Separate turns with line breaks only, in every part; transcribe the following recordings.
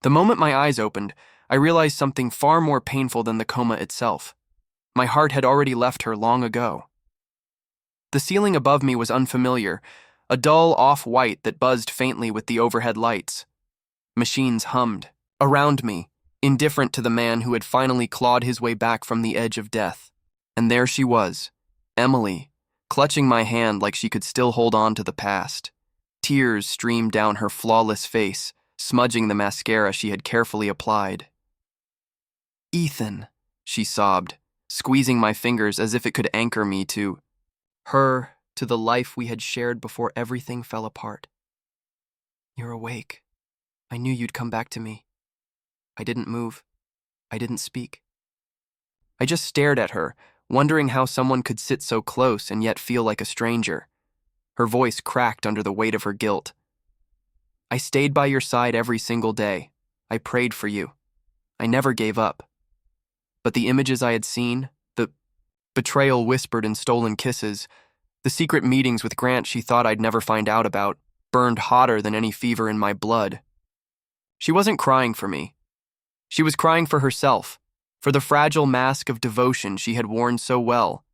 The moment my eyes opened, I realized something far more painful than the coma itself. My heart had already left her long ago. The ceiling above me was unfamiliar, a dull off-white that buzzed faintly with the overhead lights. Machines hummed around me, indifferent to the man who had finally clawed his way back from the edge of death. And there she was, Emily, clutching my hand like she could still hold on to the past. Tears streamed down her flawless face, smudging the mascara she had carefully applied. "Ethan," she sobbed, squeezing my fingers as if it could anchor me to her, to the life we had shared before everything fell apart. "You're awake. I knew you'd come back to me." I didn't move. I didn't speak. I just stared at her, wondering how someone could sit so close and yet feel like a stranger. Her voice cracked under the weight of her guilt. "I stayed by your side every single day. I prayed for you. I never gave up. But the images I had seen, the betrayal whispered in stolen kisses, the secret meetings with Grant she thought I'd never find out about, burned hotter than any fever in my blood." She wasn't crying for me. She was crying for herself, for the fragile mask of devotion she had worn so well.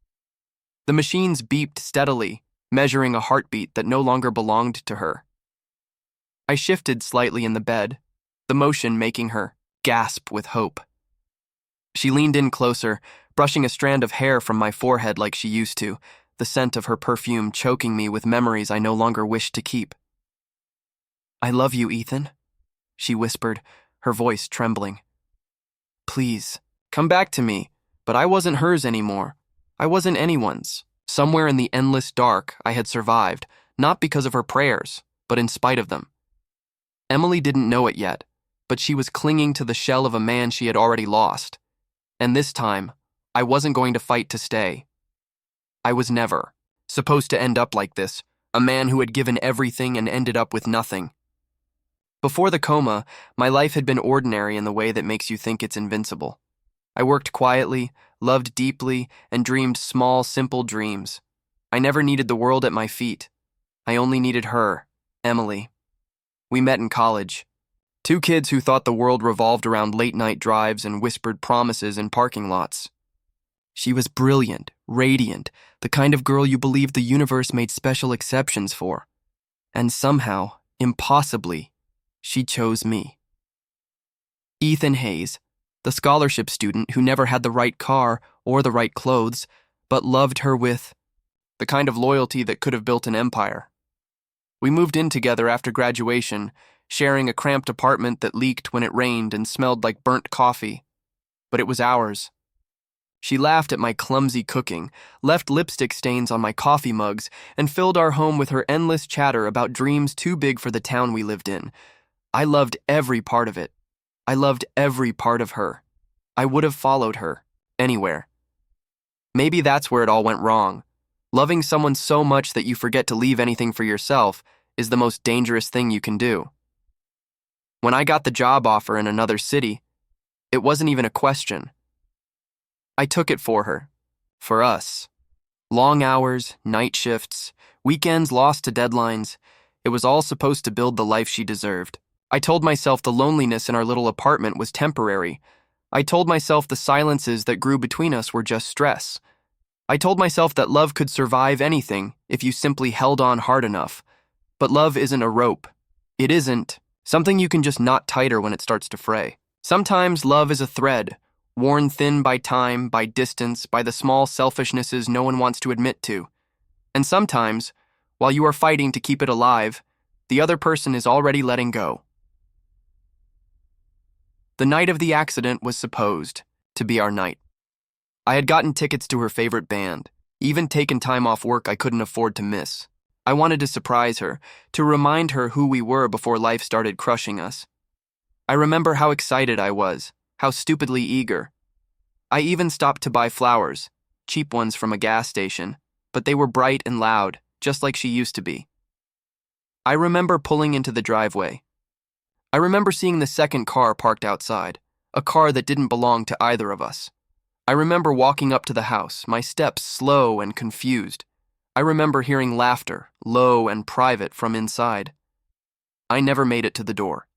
The machines beeped steadily, measuring a heartbeat that no longer belonged to her. I shifted slightly in the bed, the motion making her gasp with hope. She leaned in closer, brushing a strand of hair from my forehead like she used to, the scent of her perfume choking me with memories I no longer wished to keep. "I love you, Ethan," she whispered, her voice trembling. "Please, come back to me." But I wasn't hers anymore. I wasn't anyone's. Somewhere in the endless dark, I had survived, not because of her prayers, but in spite of them. Emily didn't know it yet, but she was clinging to the shell of a man she had already lost. And this time, I wasn't going to fight to stay. I was never supposed to end up like this, a man who had given everything and ended up with nothing. Before the coma, my life had been ordinary in the way that makes you think it's invincible. I worked quietly, loved deeply, and dreamed small, simple dreams. I never needed the world at my feet. I only needed her, Emily. We met in college. Two kids who thought the world revolved around late-night drives and whispered promises in parking lots. She was brilliant, radiant, the kind of girl you believed the universe made special exceptions for. And somehow, impossibly, she chose me. Ethan Hayes, the scholarship student who never had the right car or the right clothes, but loved her with the kind of loyalty that could have built an empire. We moved in together after graduation, sharing a cramped apartment that leaked when it rained and smelled like burnt coffee. But it was ours. She laughed at my clumsy cooking, left lipstick stains on my coffee mugs, and filled our home with her endless chatter about dreams too big for the town we lived in. I loved every part of it. I loved every part of her. I would have followed her, anywhere. Maybe that's where it all went wrong. Loving someone so much that you forget to leave anything for yourself is the most dangerous thing you can do. When I got the job offer in another city, it wasn't even a question. I took it for her, for us. Long hours, night shifts, weekends lost to deadlines. It was all supposed to build the life she deserved. I told myself the loneliness in our little apartment was temporary. I told myself the silences that grew between us were just stress. I told myself that love could survive anything if you simply held on hard enough. But love isn't a rope. It isn't something you can just knot tighter when it starts to fray. Sometimes love is a thread, worn thin by time, by distance, by the small selfishnesses no one wants to admit to. And sometimes, while you are fighting to keep it alive, the other person is already letting go. The night of the accident was supposed to be our night. I had gotten tickets to her favorite band, even taken time off work I couldn't afford to miss. I wanted to surprise her, to remind her who we were before life started crushing us. I remember how excited I was, how stupidly eager. I even stopped to buy flowers, cheap ones from a gas station, but they were bright and loud, just like she used to be. I remember pulling into the driveway. I remember seeing the second car parked outside, a car that didn't belong to either of us. I remember walking up to the house, my steps slow and confused. I remember hearing laughter, low and private, from inside. I never made it to the door.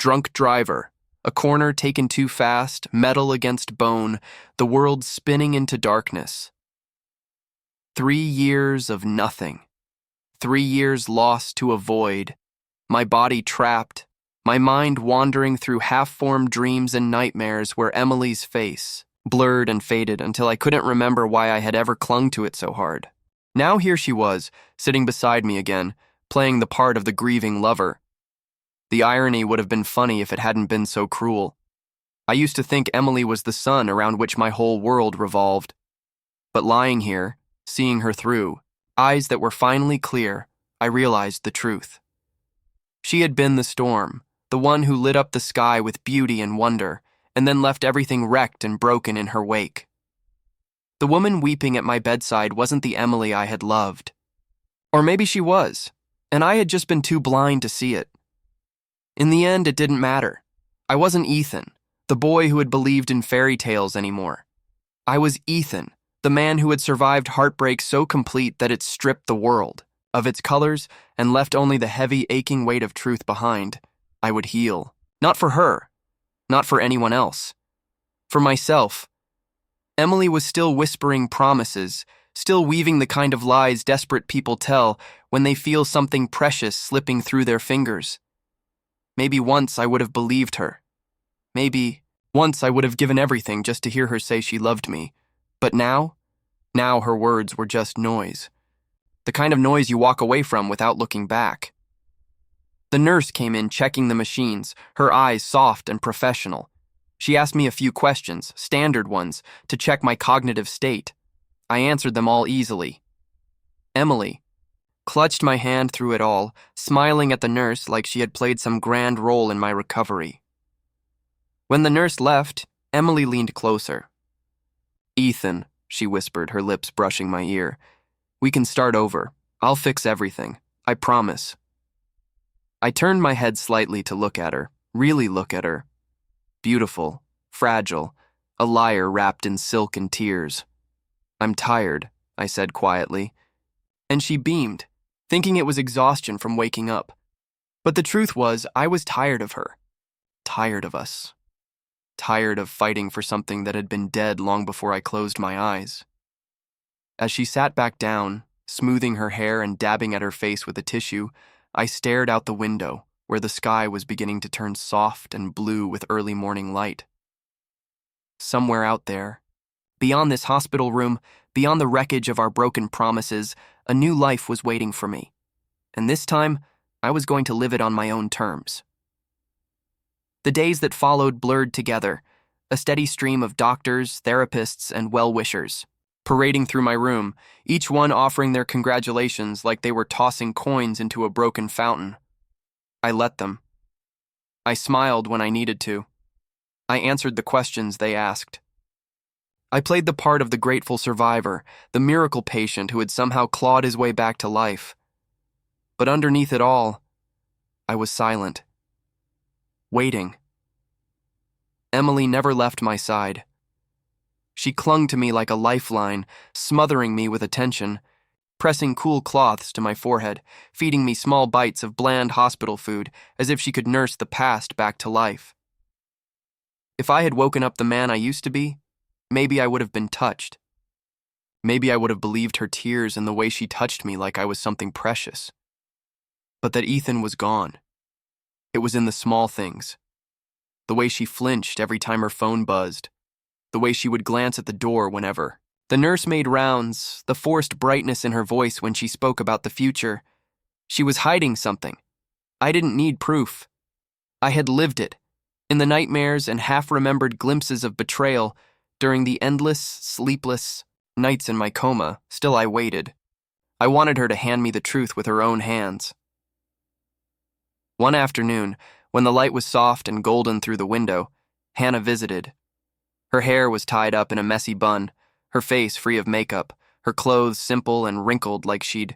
drunk driver, a corner taken too fast, metal against bone, the world spinning into darkness. 3 years of nothing. 3 years lost to a void, my body trapped, my mind wandering through half-formed dreams and nightmares where Emily's face blurred and faded until I couldn't remember why I had ever clung to it so hard. Now here she was, sitting beside me again, playing the part of the grieving lover. The irony would have been funny if it hadn't been so cruel. I used to think Emily was the sun around which my whole world revolved. But lying here, seeing her through, eyes that were finally clear, I realized the truth. She had been the storm, the one who lit up the sky with beauty and wonder, and then left everything wrecked and broken in her wake. The woman weeping at my bedside wasn't the Emily I had loved. Or maybe she was, and I had just been too blind to see it. In the end, it didn't matter. I wasn't Ethan, the boy who had believed in fairy tales anymore. I was Ethan, the man who had survived heartbreak so complete that it stripped the world of its colors and left only the heavy, aching weight of truth behind. I would heal. Not for her. Not for anyone else. For myself. Emily was still whispering promises, still weaving the kind of lies desperate people tell when they feel something precious slipping through their fingers. Maybe once I would have believed her. Maybe once I would have given everything just to hear her say she loved me. But now her words were just noise. The kind of noise you walk away from without looking back. The nurse came in checking the machines, her eyes soft and professional. She asked me a few questions, standard ones, to check my cognitive state. I answered them all easily. Emily clutched my hand through it all, smiling at the nurse like she had played some grand role in my recovery. When the nurse left, Emily leaned closer. "Ethan," she whispered, her lips brushing my ear. "We can start over. I'll fix everything. I promise." I turned my head slightly to look at her, really look at her. Beautiful, fragile, a liar wrapped in silk and tears. "I'm tired," I said quietly. And she beamed, thinking it was exhaustion from waking up. But the truth was, I was tired of her. Tired of us. Tired of fighting for something that had been dead long before I closed my eyes. As she sat back down, smoothing her hair and dabbing at her face with a tissue, I stared out the window, where the sky was beginning to turn soft and blue with early morning light. Somewhere out there, beyond this hospital room, beyond the wreckage of our broken promises, a new life was waiting for me. And this time, I was going to live it on my own terms. The days that followed blurred together, a steady stream of doctors, therapists, and well-wishers, parading through my room, each one offering their congratulations like they were tossing coins into a broken fountain. I let them. I smiled when I needed to. I answered the questions they asked. I played the part of the grateful survivor, the miracle patient who had somehow clawed his way back to life. But underneath it all, I was silent. Waiting. Emily never left my side. She clung to me like a lifeline, smothering me with attention, pressing cool cloths to my forehead, feeding me small bites of bland hospital food as if she could nurse the past back to life. If I had woken up the man I used to be, maybe I would have been touched. Maybe I would have believed her tears and the way she touched me like I was something precious. But that Ethan was gone. It was in the small things. The way she flinched every time her phone buzzed. The way she would glance at the door whenever. The nurse made rounds, the forced brightness in her voice when she spoke about the future. She was hiding something. I didn't need proof. I had lived it. In the nightmares and half-remembered glimpses of betrayal, during the endless, sleepless nights in my coma, still I waited. I wanted her to hand me the truth with her own hands. One afternoon, when the light was soft and golden through the window, Hannah visited. Her hair was tied up in a messy bun, her face free of makeup, her clothes simple and wrinkled like she'd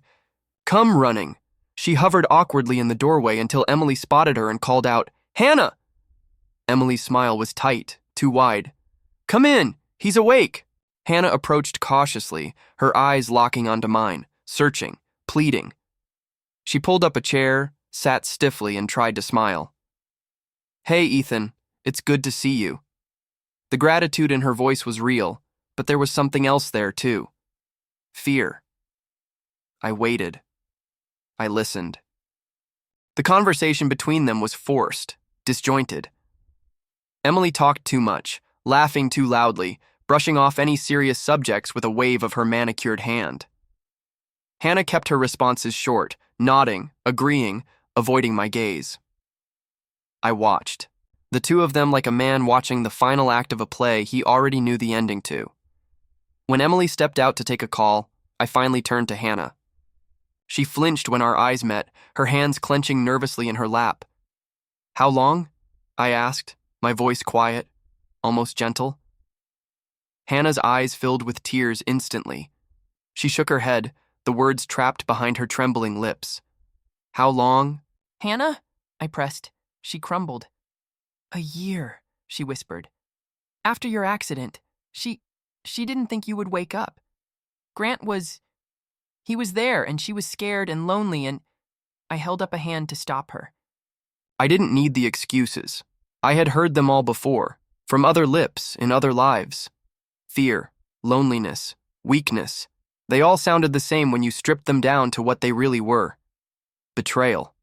come running. She hovered awkwardly in the doorway until Emily spotted her and called out, "Hannah!" Emily's smile was tight, too wide. "Come in, he's awake." Hannah approached cautiously, her eyes locking onto mine, searching, pleading. She pulled up a chair, sat stiffly, and tried to smile. Hey, Ethan, it's good to see you. The gratitude in her voice was real, but there was something else there, too. Fear. I waited. I listened. The conversation between them was forced, disjointed. Emily talked too much, laughing too loudly, brushing off any serious subjects with a wave of her manicured hand. Hannah kept her responses short, nodding, agreeing, avoiding my gaze. I watched. The two of them like a man watching the final act of a play he already knew the ending to. When Emily stepped out to take a call, I finally turned to Hannah. She flinched when our eyes met, her hands clenching nervously in her lap. "How long?" I asked, my voice quiet, almost gentle. Hannah's eyes filled with tears instantly. She shook her head, the words trapped behind her trembling lips. "How long?"
"Hannah?" I pressed. She crumbled. "A year," she whispered. "After your accident, she didn't think you would wake up. Grant he was there, and she was scared and lonely, and..." I held up a hand to stop her.
I didn't need the excuses. I had heard them all before, from other lips in other lives. Fear, loneliness, weakness. They all sounded the same when you stripped them down to what they really were. Betrayal.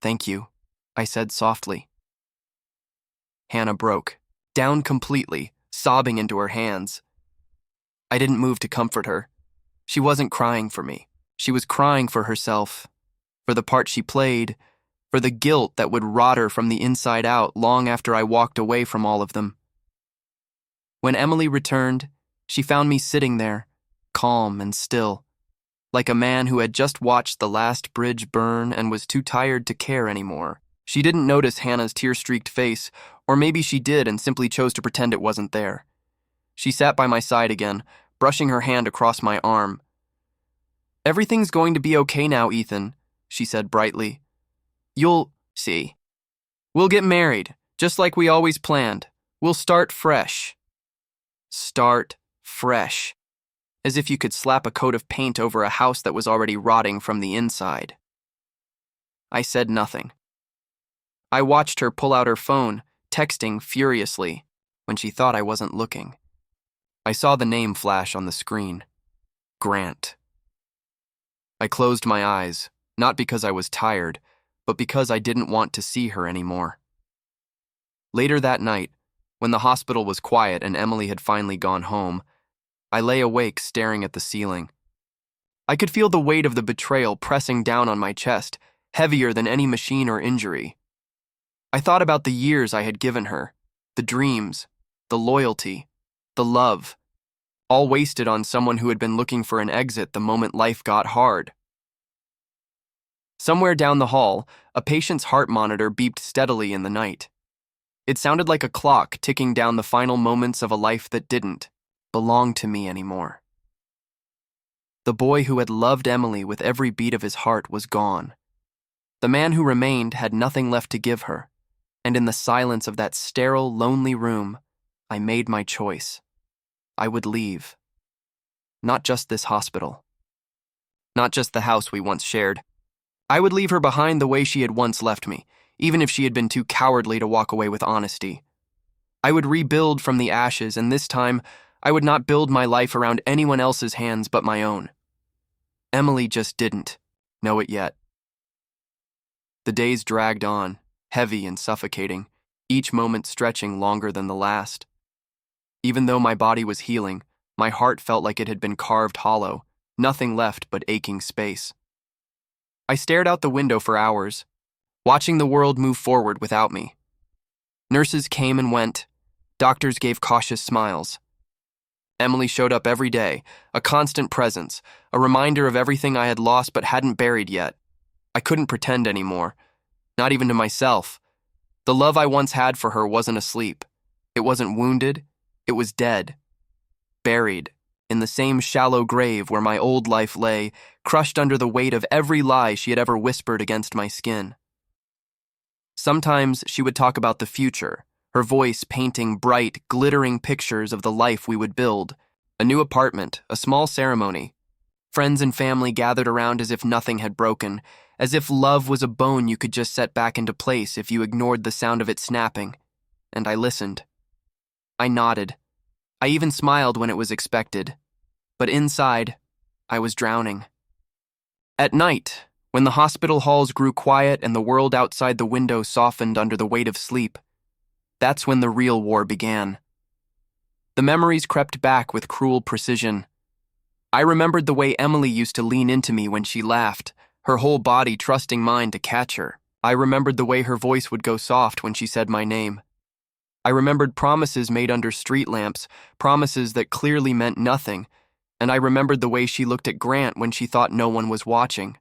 "Thank you," I said softly. Hannah broke, down completely, sobbing into her hands. I didn't move to comfort her. She wasn't crying for me. She was crying for herself, for the part she played, for the guilt that would rot her from the inside out long after I walked away from all of them. When Emily returned, she found me sitting there, calm and still, like a man who had just watched the last bridge burn and was too tired to care anymore. She didn't notice Hannah's tear-streaked face, or maybe she did and simply chose to pretend it wasn't there. She sat by my side again, brushing her hand across my arm. "Everything's going to be okay now, Ethan," she said brightly. "You'll see. We'll get married, just like we always planned. We'll start fresh." Start fresh. As if you could slap a coat of paint over a house that was already rotting from the inside. I said nothing. I watched her pull out her phone, texting furiously, when she thought I wasn't looking. I saw the name flash on the screen. Grant. I closed my eyes, not because I was tired, but because I didn't want to see her anymore. Later that night, when the hospital was quiet and Emily had finally gone home, I lay awake staring at the ceiling. I could feel the weight of the betrayal pressing down on my chest, heavier than any machine or injury. I thought about the years I had given her, the dreams, the loyalty, the love, all wasted on someone who had been looking for an exit the moment life got hard. Somewhere down the hall, a patient's heart monitor beeped steadily in the night. It sounded like a clock ticking down the final moments of a life that didn't belong to me anymore. The boy who had loved Emily with every beat of his heart was gone. The man who remained had nothing left to give her, and in the silence of that sterile, lonely room, I made my choice. I would leave. Not just this hospital. Not just the house we once shared. I would leave her behind the way she had once left me, even if she had been too cowardly to walk away with honesty. I would rebuild from the ashes, and this time, I would not build my life around anyone else's hands but my own. Emily just didn't know it yet. The days dragged on, heavy and suffocating, each moment stretching longer than the last. Even though my body was healing, my heart felt like it had been carved hollow, nothing left but aching space. I stared out the window for hours, watching the world move forward without me. Nurses came and went. Doctors gave cautious smiles. Emily showed up every day, a constant presence, a reminder of everything I had lost but hadn't buried yet. I couldn't pretend anymore, not even to myself. The love I once had for her wasn't asleep. It wasn't wounded. It was dead. Buried in the same shallow grave where my old life lay, crushed under the weight of every lie she had ever whispered against my skin. Sometimes she would talk about the future, her voice painting bright, glittering pictures of the life we would build. A new apartment, a small ceremony. Friends and family gathered around as if nothing had broken, as if love was a bone you could just set back into place if you ignored the sound of it snapping, and I listened. I nodded. I even smiled when it was expected, but inside, I was drowning. At night, when the hospital halls grew quiet and the world outside the window softened under the weight of sleep, that's when the real war began. The memories crept back with cruel precision. I remembered the way Emily used to lean into me when she laughed, her whole body trusting mine to catch her. I remembered the way her voice would go soft when she said my name. I remembered promises made under street lamps, promises that clearly meant nothing, and I remembered the way she looked at Grant when she thought no one was watching.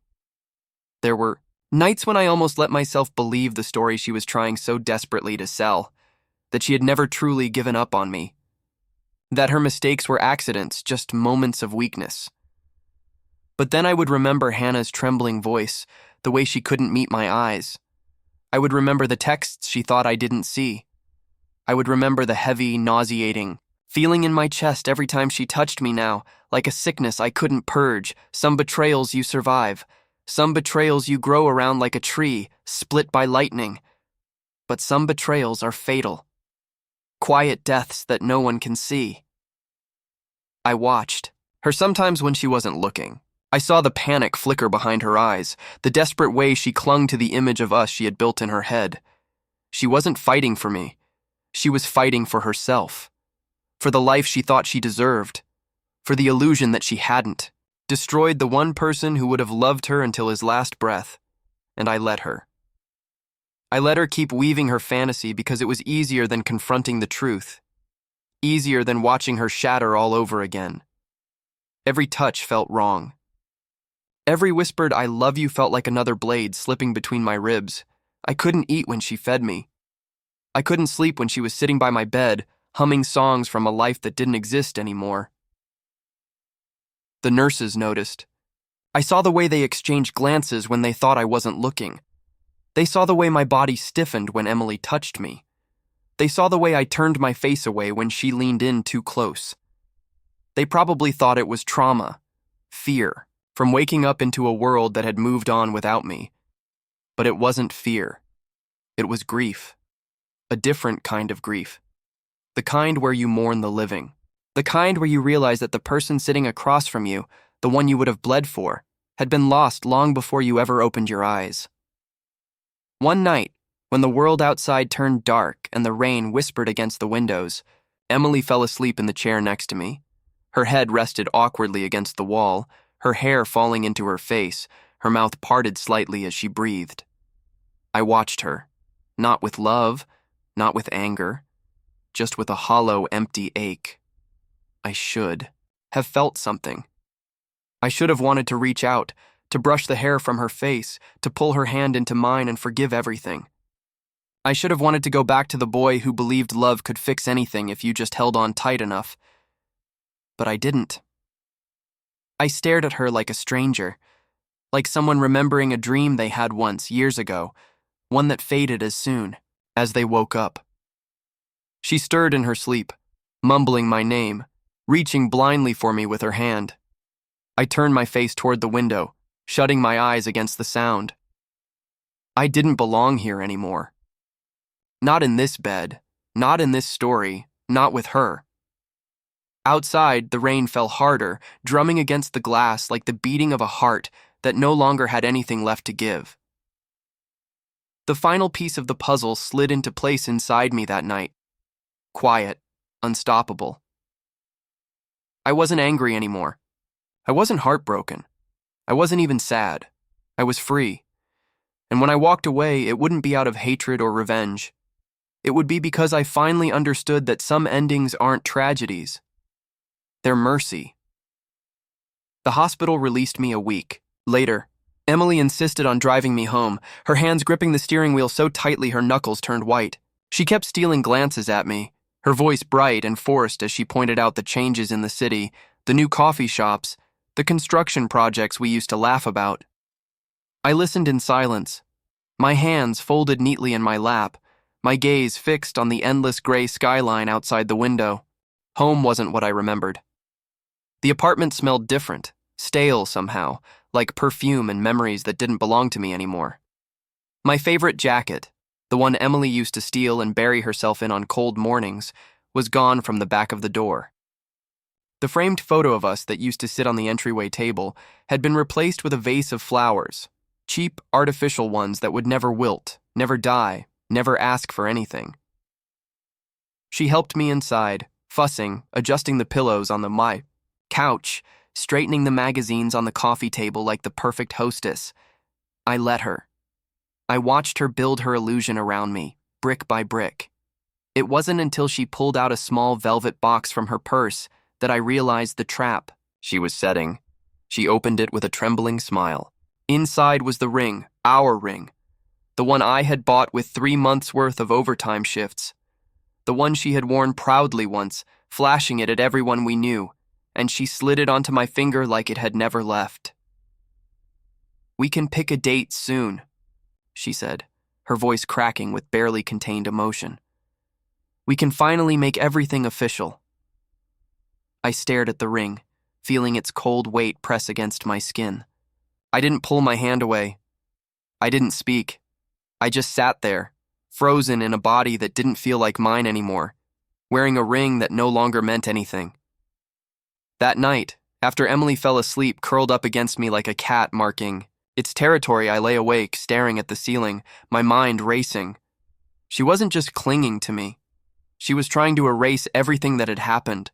There were nights when I almost let myself believe the story she was trying so desperately to sell, that she had never truly given up on me, that her mistakes were accidents, just moments of weakness. But then I would remember Hannah's trembling voice, the way she couldn't meet my eyes. I would remember the texts she thought I didn't see. I would remember the heavy, nauseating feeling in my chest every time she touched me now, like a sickness I couldn't purge. Some betrayals you survive. Some betrayals you grow around like a tree, split by lightning. But some betrayals are fatal. Quiet deaths that no one can see. I watched her sometimes when she wasn't looking. I saw the panic flicker behind her eyes, the desperate way she clung to the image of us she had built in her head. She wasn't fighting for me. She was fighting for herself. For the life she thought she deserved. For the illusion that she hadn't. Destroyed the one person who would have loved her until his last breath. And I let her. I let her keep weaving her fantasy because it was easier than confronting the truth. Easier than watching her shatter all over again. Every touch felt wrong. Every whispered "I love you" felt like another blade slipping between my ribs. I couldn't eat when she fed me. I couldn't sleep when she was sitting by my bed, humming songs from a life that didn't exist anymore. The nurses noticed. I saw the way they exchanged glances when they thought I wasn't looking. They saw the way my body stiffened when Emily touched me. They saw the way I turned my face away when she leaned in too close. They probably thought it was trauma, fear, from waking up into a world that had moved on without me. But it wasn't fear. It was grief. A different kind of grief. The kind where you mourn the living. The kind where you realize that the person sitting across from you, the one you would have bled for, had been lost long before you ever opened your eyes. One night, when the world outside turned dark and the rain whispered against the windows, Emily fell asleep in the chair next to me. Her head rested awkwardly against the wall, her hair falling into her face, her mouth parted slightly as she breathed. I watched her, not with love, not with anger, just with a hollow, empty ache. I should have felt something. I should have wanted to reach out, to brush the hair from her face, to pull her hand into mine and forgive everything. I should have wanted to go back to the boy who believed love could fix anything if you just held on tight enough. But I didn't. I stared at her like a stranger, like someone remembering a dream they had once, years ago, one that faded as soon as they woke up. She stirred in her sleep, mumbling my name, reaching blindly for me with her hand. I turned my face toward the window, shutting my eyes against the sound. I didn't belong here anymore. Not in this bed, not in this story, not with her. Outside, the rain fell harder, drumming against the glass like the beating of a heart that no longer had anything left to give. The final piece of the puzzle slid into place inside me that night. Quiet, unstoppable. I wasn't angry anymore. I wasn't heartbroken. I wasn't even sad. I was free. And when I walked away, it wouldn't be out of hatred or revenge. It would be because I finally understood that some endings aren't tragedies. They're mercy. The hospital released me a week later. Emily insisted on driving me home, her hands gripping the steering wheel so tightly her knuckles turned white. She kept stealing glances at me, her voice bright and forced as she pointed out the changes in the city, the new coffee shops, the construction projects we used to laugh about. I listened in silence, my hands folded neatly in my lap, my gaze fixed on the endless gray skyline outside the window. Home wasn't what I remembered. The apartment smelled different, stale somehow, like perfume and memories that didn't belong to me anymore. My favorite jacket, the one Emily used to steal and bury herself in on cold mornings, was gone from the back of the door. The framed photo of us that used to sit on the entryway table had been replaced with a vase of flowers, cheap, artificial ones that would never wilt, never die, never ask for anything. She helped me inside, fussing, adjusting the pillows on my couch, straightening the magazines on the coffee table like the perfect hostess. I let her. I watched her build her illusion around me, brick by brick. It wasn't until she pulled out a small velvet box from her purse that I realized the trap she was setting. She opened it with a trembling smile. Inside was the ring, our ring. The one I had bought with 3 months' worth of overtime shifts. The one she had worn proudly once, flashing it at everyone we knew, and she slid it onto my finger like it had never left. "We can pick a date soon," she said, her voice cracking with barely contained emotion. "We can finally make everything official." I stared at the ring, feeling its cold weight press against my skin. I didn't pull my hand away. I didn't speak. I just sat there, frozen in a body that didn't feel like mine anymore, wearing a ring that no longer meant anything. That night, after Emily fell asleep curled up against me like a cat marking its territory, I lay awake, staring at the ceiling, my mind racing. She wasn't just clinging to me. She was trying to erase everything that had happened.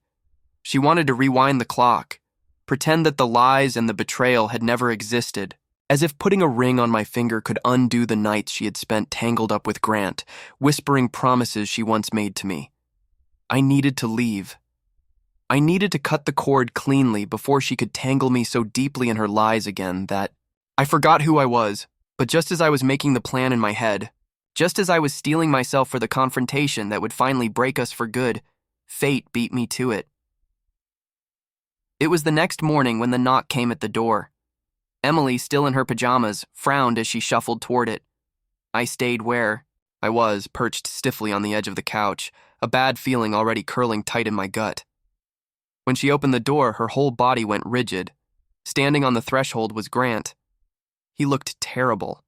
She wanted to rewind the clock, pretend that the lies and the betrayal had never existed, as if putting a ring on my finger could undo the nights she had spent tangled up with Grant, whispering promises she once made to me. I needed to leave. I needed to cut the cord cleanly before she could tangle me so deeply in her lies again that I forgot who I was. But just as I was making the plan in my head, just as I was steeling myself for the confrontation that would finally break us for good, fate beat me to it. It was the next morning when the knock came at the door. Emily, still in her pajamas, frowned as she shuffled toward it. I stayed where I was, perched stiffly on the edge of the couch, a bad feeling already curling tight in my gut. When she opened the door, her whole body went rigid. Standing on the threshold was Grant. He looked terrible.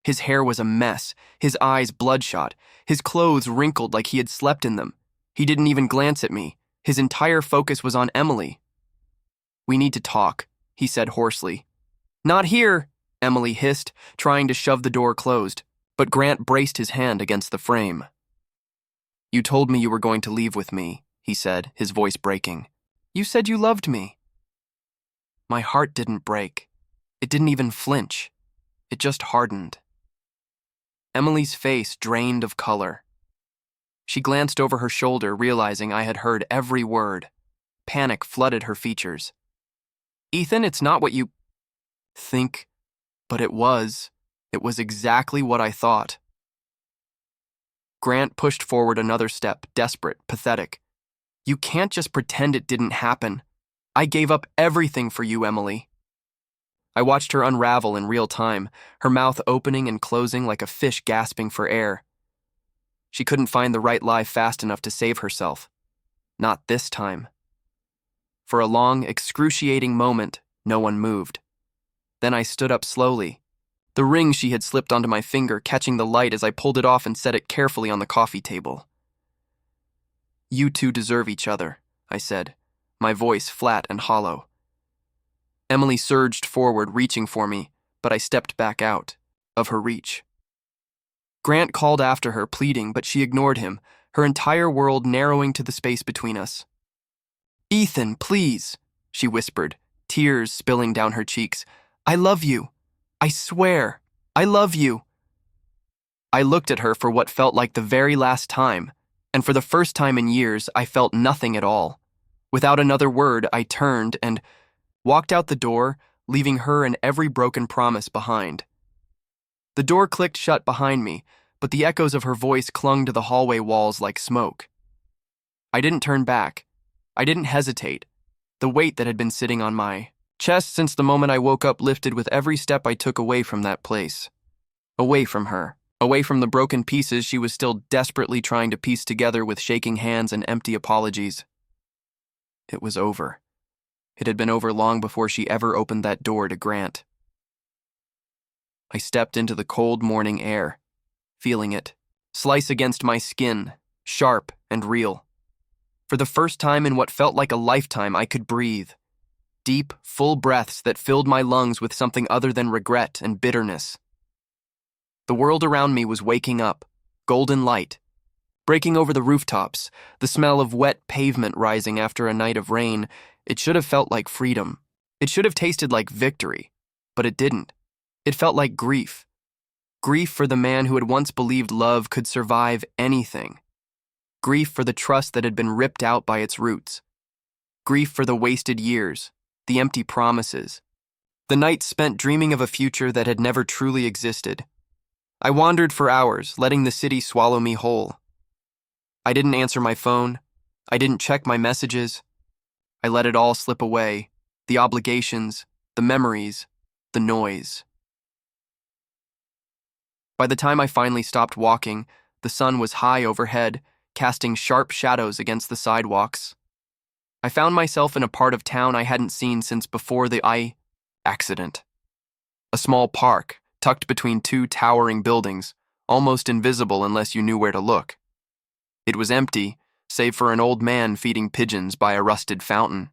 His hair was a mess, his eyes bloodshot, his clothes wrinkled like he had slept in them. He didn't even glance at me. His entire focus was on Emily. "We need to talk," he said hoarsely. "Not here," Emily hissed, trying to shove the door closed, but Grant braced his hand against the frame. "You told me you were going to leave with me," he said, his voice breaking. "You said you loved me." My heart didn't break. It didn't even flinch. It just hardened. Emily's face drained of color. She glanced over her shoulder, realizing I had heard every word. Panic flooded her features. "Ethan, it's not what you think," but it was. It was exactly what I thought. Grant pushed forward another step, desperate, pathetic. "You can't just pretend it didn't happen. I gave up everything for you, Emily." I watched her unravel in real time, her mouth opening and closing like a fish gasping for air. She couldn't find the right lie fast enough to save herself. Not this time. For a long, excruciating moment, no one moved. Then I stood up slowly, the ring she had slipped onto my finger catching the light as I pulled it off and set it carefully on the coffee table. "You two deserve each other," I said, my voice flat and hollow. Emily surged forward, reaching for me, but I stepped back out of her reach. Grant called after her, pleading, but she ignored him, her entire world narrowing to the space between us. "Ethan, please," she whispered, tears spilling down her cheeks. "I love you. I swear, I love you." I looked at her for what felt like the very last time, and for the first time in years, I felt nothing at all. Without another word, I turned and walked out the door, leaving her and every broken promise behind. The door clicked shut behind me, but the echoes of her voice clung to the hallway walls like smoke. I didn't turn back. I didn't hesitate. The weight that had been sitting on my chest since the moment I woke up lifted with every step I took away from that place. Away from her. Away from the broken pieces she was still desperately trying to piece together with shaking hands and empty apologies. It was over. It had been over long before she ever opened that door to Grant. I stepped into the cold morning air, feeling it slice against my skin, sharp and real. For the first time in what felt like a lifetime, I could breathe. Deep, full breaths that filled my lungs with something other than regret and bitterness. The world around me was waking up, golden light, breaking over the rooftops, the smell of wet pavement rising after a night of rain. It should have felt like freedom. It should have tasted like victory, but it didn't. It felt like grief. Grief for the man who had once believed love could survive anything. Grief for the trust that had been ripped out by its roots. Grief for the wasted years, the empty promises, the nights spent dreaming of a future that had never truly existed. I wandered for hours, letting the city swallow me whole. I didn't answer my phone. I didn't check my messages. I let it all slip away, the obligations, the memories, the noise. By the time I finally stopped walking, the sun was high overhead, casting sharp shadows against the sidewalks. I found myself in a part of town I hadn't seen since before the accident. A small park, tucked between two towering buildings, almost invisible unless you knew where to look. It was empty, save for an old man feeding pigeons by a rusted fountain.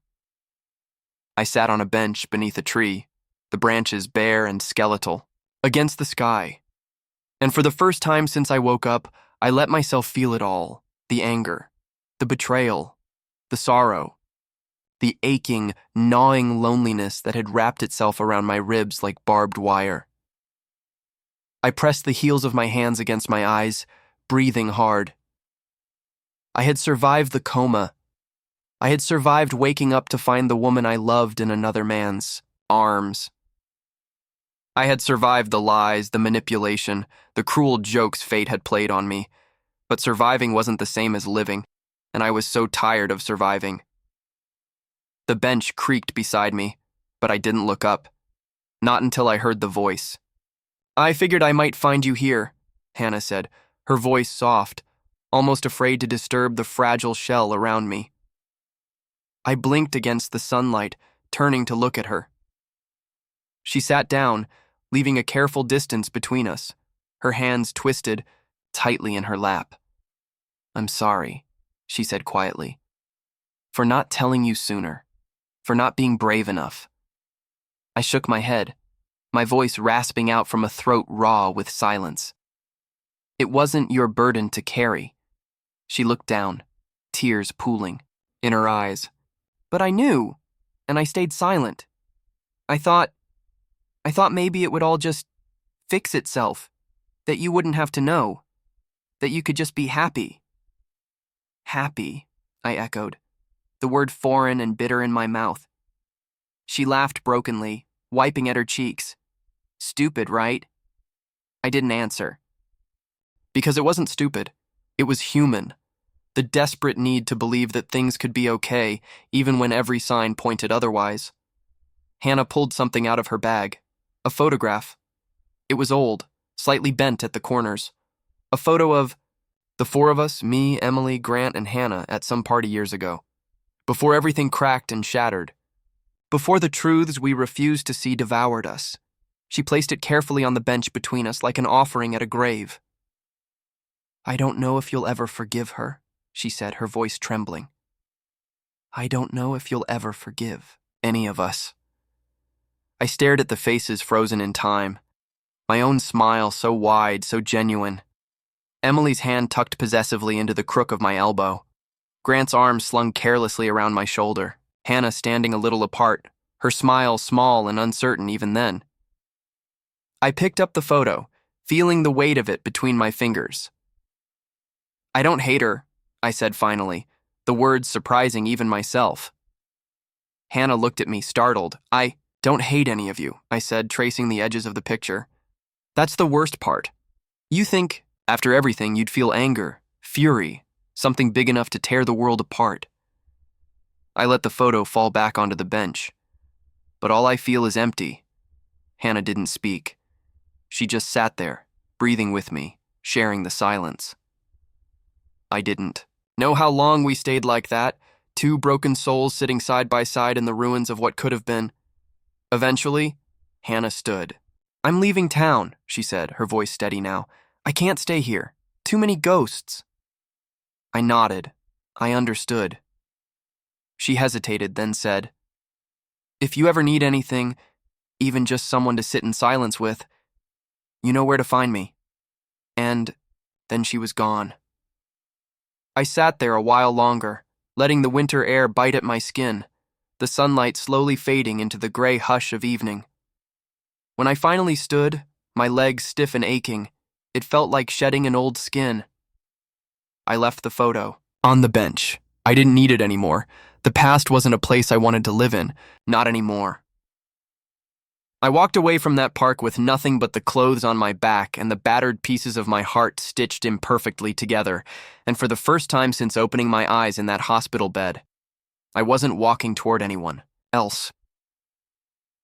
I sat on a bench beneath a tree, the branches bare and skeletal, against the sky. And for the first time since I woke up, I let myself feel it all. The anger, the betrayal, the sorrow, the aching, gnawing loneliness that had wrapped itself around my ribs like barbed wire. I pressed the heels of my hands against my eyes, breathing hard. I had survived the coma. I had survived waking up to find the woman I loved in another man's arms. I had survived the lies, the manipulation, the cruel jokes fate had played on me. But surviving wasn't the same as living, and I was so tired of surviving. The bench creaked beside me, but I didn't look up. Not until I heard the voice. "I figured I might find you here," Hannah said, her voice soft, almost afraid to disturb the fragile shell around me. I blinked against the sunlight, turning to look at her. She sat down, leaving a careful distance between us, her hands twisted tightly in her lap. "I'm sorry," she said quietly, "for not telling you sooner, for not being brave enough." I shook my head, my voice rasping out from a throat raw with silence. "It wasn't your burden to carry." She looked down, tears pooling in her eyes. "But I knew, and I stayed silent. I thought maybe it would all just fix itself, that you wouldn't have to know, that you could just be happy." "Happy," I echoed, the word foreign and bitter in my mouth. She laughed brokenly, wiping at her cheeks. "Stupid, right?" I didn't answer. Because it wasn't stupid. It was human. The desperate need to believe that things could be okay, even when every sign pointed otherwise. Hannah pulled something out of her bag. A photograph. It was old, slightly bent at the corners. A photo of the four of us, me, Emily, Grant, and Hannah, at some party years ago. Before everything cracked and shattered. Before the truths we refused to see devoured us. She placed it carefully on the bench between us like an offering at a grave. "I don't know if you'll ever forgive her," she said, her voice trembling. "I don't know if you'll ever forgive any of us." I stared at the faces frozen in time. My own smile so wide, so genuine. Emily's hand tucked possessively into the crook of my elbow. Grant's arm slung carelessly around my shoulder. Hannah standing a little apart, her smile small and uncertain even then. I picked up the photo, feeling the weight of it between my fingers. "I don't hate her," I said finally, the words surprising even myself. Hannah looked at me, startled. "I don't hate any of you," I said, tracing the edges of the picture. "That's the worst part. You think, after everything, you'd feel anger, fury, something big enough to tear the world apart." I let the photo fall back onto the bench. But all I feel is empty. Hannah didn't speak. She just sat there, breathing with me, sharing the silence. I didn't know how long we stayed like that, two broken souls sitting side by side in the ruins of what could have been. Eventually, Hannah stood. "I'm leaving town," she said, her voice steady now. "I can't stay here. Too many ghosts." I nodded. I understood. She hesitated, then said, "If you ever need anything, even just someone to sit in silence with, you know where to find me." And then she was gone. I sat there a while longer, letting the winter air bite at my skin, the sunlight slowly fading into the gray hush of evening. When I finally stood, my legs stiff and aching, it felt like shedding an old skin. I left the photo on the bench. I didn't need it anymore. The past wasn't a place I wanted to live in, not anymore. I walked away from that park with nothing but the clothes on my back and the battered pieces of my heart stitched imperfectly together, and for the first time since opening my eyes in that hospital bed, I wasn't walking toward anyone else.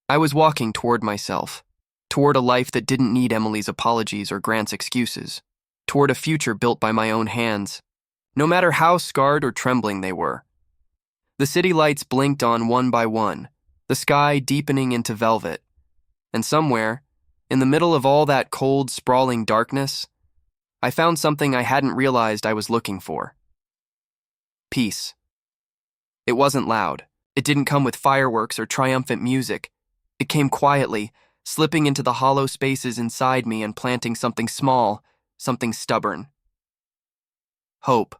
I was walking toward myself, toward a life that didn't need Emily's apologies or Grant's excuses, toward a future built by my own hands, no matter how scarred or trembling they were. The city lights blinked on one by one, the sky deepening into velvet, and somewhere, in the middle of all that cold, sprawling darkness, I found something I hadn't realized I was looking for. Peace. It wasn't loud. It didn't come with fireworks or triumphant music. It came quietly, slipping into the hollow spaces inside me and planting something small, something stubborn. Hope.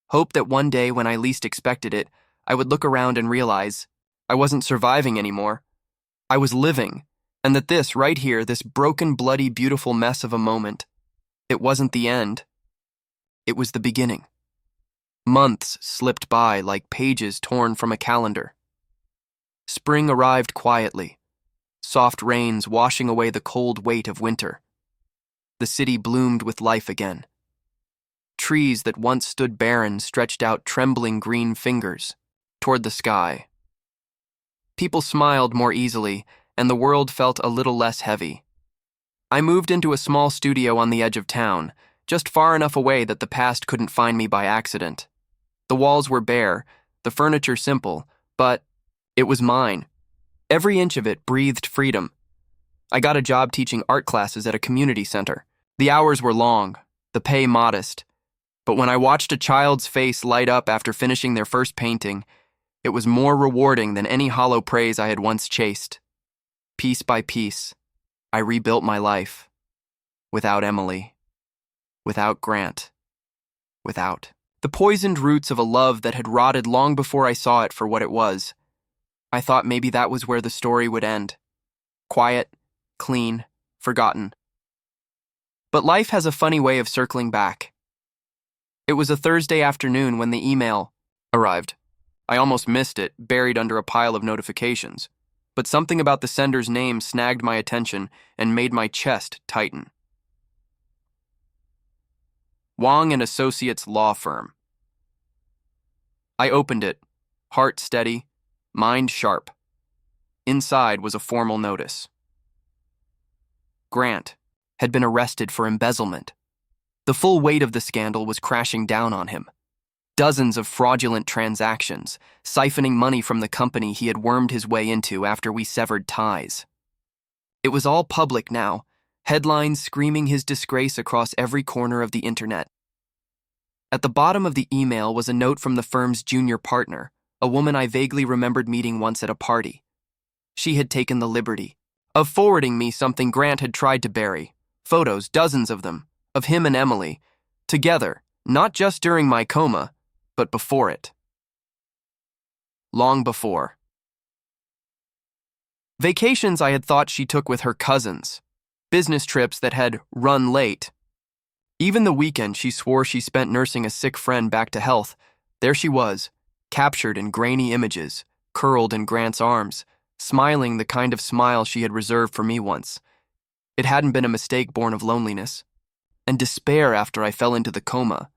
Hope that one day when I least expected it, I would look around and realize I wasn't surviving anymore. I was living, and that this, right here, this broken, bloody, beautiful mess of a moment, it wasn't the end. It was the beginning. Months slipped by like pages torn from a calendar. Spring arrived quietly, soft rains washing away the cold weight of winter. The city bloomed with life again. Trees that once stood barren stretched out trembling green fingers toward the sky. People smiled more easily, and the world felt a little less heavy. I moved into a small studio on the edge of town, just far enough away that the past couldn't find me by accident. The walls were bare, the furniture simple, but it was mine. Every inch of it breathed freedom. I got a job teaching art classes at a community center. The hours were long, the pay modest, but when I watched a child's face light up after finishing their first painting, it was more rewarding than any hollow praise I had once chased. Piece by piece, I rebuilt my life. Without Emily. Without Grant. Without the poisoned roots of a love that had rotted long before I saw it for what it was. I thought maybe that was where the story would end. Quiet, clean, forgotten. But life has a funny way of circling back. It was a Thursday afternoon when the email arrived. I almost missed it, buried under a pile of notifications. But something about the sender's name snagged my attention and made my chest tighten. Wong and Associates Law Firm. I opened it, heart steady, mind sharp. Inside was a formal notice. Grant had been arrested for embezzlement. The full weight of the scandal was crashing down on him. Dozens of fraudulent transactions, siphoning money from the company he had wormed his way into after we severed ties. It was all public now, headlines screaming his disgrace across every corner of the internet. At the bottom of the email was a note from the firm's junior partner, a woman I vaguely remembered meeting once at a party. She had taken the liberty of forwarding me something Grant had tried to bury, photos, dozens of them, of him and Emily, together, not just during my coma, but before it. Long before. Vacations I had thought she took with her cousins, business trips that had run late. Even the weekend she swore she spent nursing a sick friend back to health, there she was, captured in grainy images, curled in Grant's arms, smiling the kind of smile she had reserved for me once. It hadn't been a mistake born of loneliness and despair after I fell into the coma.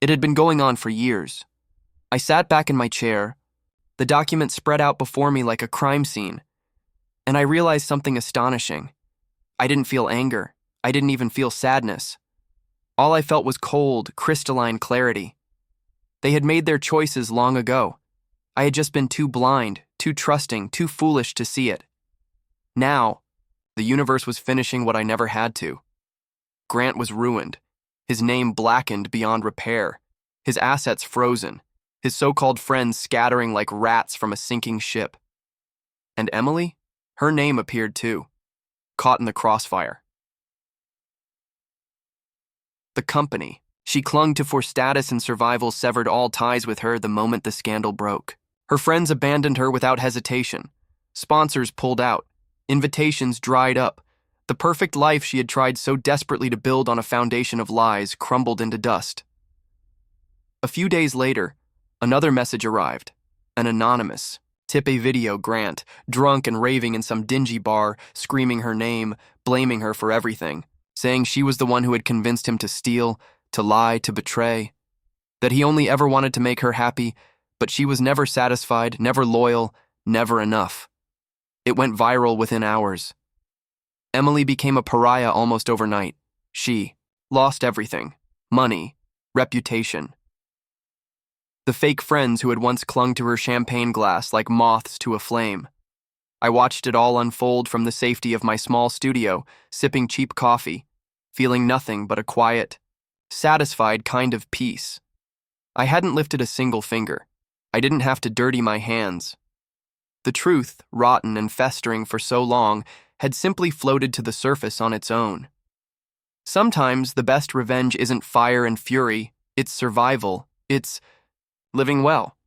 It had been going on for years. I sat back in my chair, the document spread out before me like a crime scene, and I realized something astonishing. I didn't feel anger. I didn't even feel sadness. All I felt was cold, crystalline clarity. They had made their choices long ago. I had just been too blind, too trusting, too foolish to see it. Now, the universe was finishing what I never had to. Grant was ruined, his name blackened beyond repair, his assets frozen, his so-called friends scattering like rats from a sinking ship. And Emily? Her name appeared too, caught in the crossfire. The company she clung to for status and survival severed all ties with her the moment the scandal broke. Her friends abandoned her without hesitation. Sponsors pulled out. Invitations dried up. The perfect life she had tried so desperately to build on a foundation of lies crumbled into dust. A few days later, another message arrived. An anonymous, tip a video Grant, drunk and raving in some dingy bar, screaming her name, blaming her for everything, saying she was the one who had convinced him to steal, to lie, to betray, that he only ever wanted to make her happy, but she was never satisfied, never loyal, never enough. It went viral within hours. Emily became a pariah almost overnight. She lost everything: money, reputation. The fake friends who had once clung to her champagne glass like moths to a flame. I watched it all unfold from the safety of my small studio, sipping cheap coffee, feeling nothing but a quiet, satisfied kind of peace. I hadn't lifted a single finger. I didn't have to dirty my hands. The truth, rotten and festering for so long, had simply floated to the surface on its own. Sometimes the best revenge isn't fire and fury, it's survival, it's living well.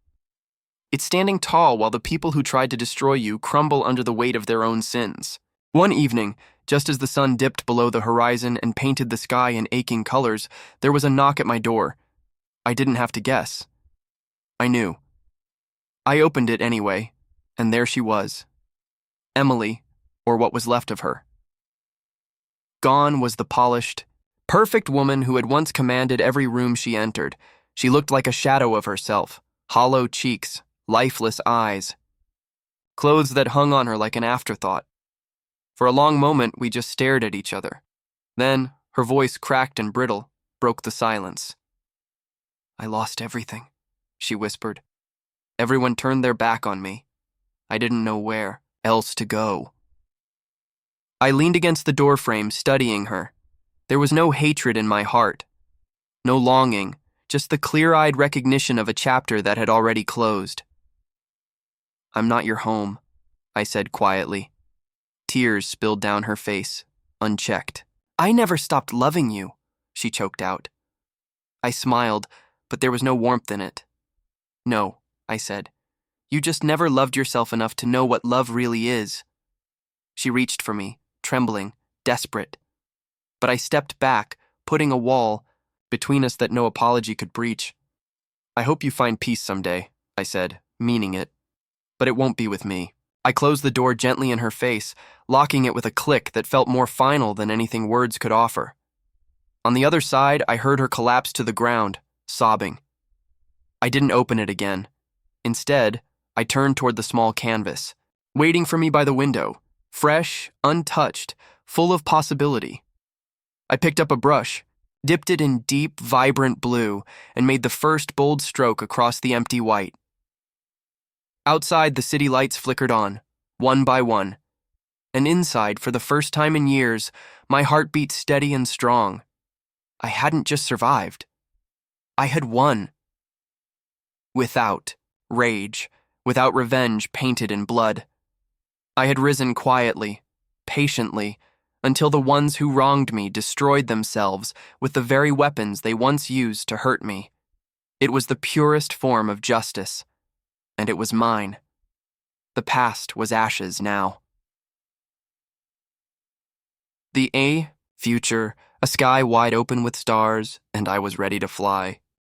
It's standing tall while the people who tried to destroy you crumble under the weight of their own sins. One evening, just as the sun dipped below the horizon and painted the sky in aching colors, there was a knock at my door. I didn't have to guess. I knew. I opened it anyway, and there she was. Emily, or what was left of her. Gone was the polished, perfect woman who had once commanded every room she entered. She looked like a shadow of herself, hollow cheeks, lifeless eyes, clothes that hung on her like an afterthought. For a long moment, we just stared at each other. Then, her voice, cracked and brittle, broke the silence. "I lost everything," she whispered. "Everyone turned their back on me. I didn't know where else to go." I leaned against the doorframe, studying her. There was no hatred in my heart, no longing, just the clear-eyed recognition of a chapter that had already closed. "I'm not your home," I said quietly. Tears spilled down her face, unchecked. "I never stopped loving you," she choked out. I smiled, but there was no warmth in it. "No," I said. "You just never loved yourself enough to know what love really is." She reached for me, trembling, desperate. But I stepped back, putting a wall between us that no apology could breach. "I hope you find peace someday," I said, meaning it. "But it won't be with me." I closed the door gently in her face, locking it with a click that felt more final than anything words could offer. On the other side, I heard her collapse to the ground, sobbing. I didn't open it again. Instead, I turned toward the small canvas, waiting for me by the window, fresh, untouched, full of possibility. I picked up a brush, dipped it in deep, vibrant blue, and made the first bold stroke across the empty white. Outside, the city lights flickered on, one by one. And inside, for the first time in years, my heart beat steady and strong. I hadn't just survived. I had won. Without rage, without revenge painted in blood. I had risen quietly, patiently, until the ones who wronged me destroyed themselves with the very weapons they once used to hurt me. It was the purest form of justice. And it was mine. The past was ashes now. The future, a sky wide open with stars, and I was ready to fly.